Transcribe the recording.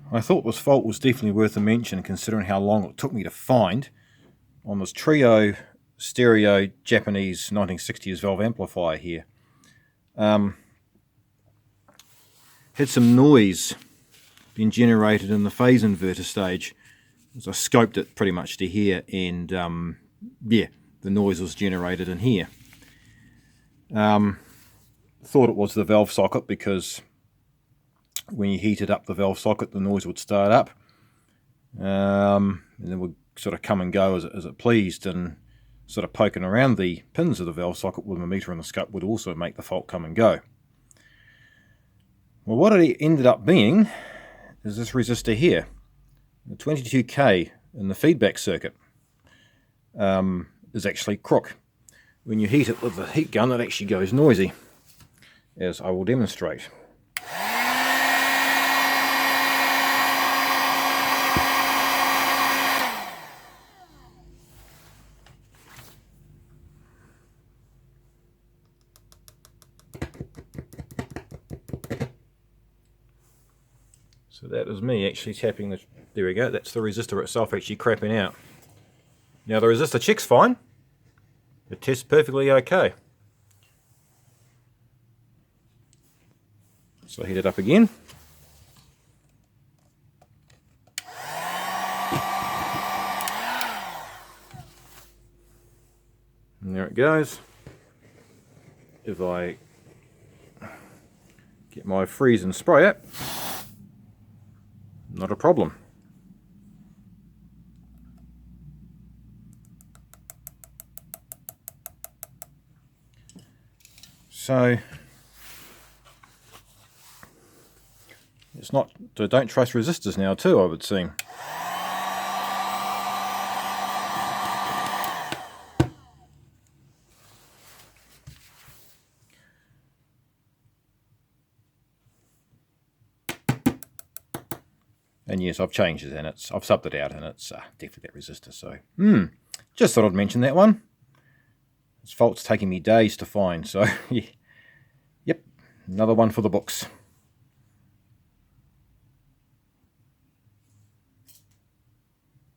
I thought this fault was definitely worth a mention considering how long it took me to find on this Trio Stereo Japanese 1960s valve amplifier here. Had some noise being generated in the phase inverter stage as I scoped it pretty much to here, and yeah, the noise was generated in here. Thought it was the valve socket because when you heated up the valve socket the noise would start up, and then would sort of come and go as it pleased, and sort of poking around the pins of the valve socket with the meter and the scope would also make the fault come and go. Well, what it ended up being is this resistor here, the 22K in the feedback circuit, is actually crook. When you heat it with the heat gun it actually goes noisy, as I will demonstrate. So that is me actually tapping the, there we go, that's the resistor itself actually crapping out. Now the resistor check's fine, it tests perfectly okay. So heat it up again. And there it goes. If I get my freeze and spray it, not a problem. So it's not, don't trust resistors now too, I would seem. And yes, I've changed it, and I've subbed it out, and it's definitely that resistor. So, just thought I'd mention that one. This fault's taking me days to find, so yep, another one for the books.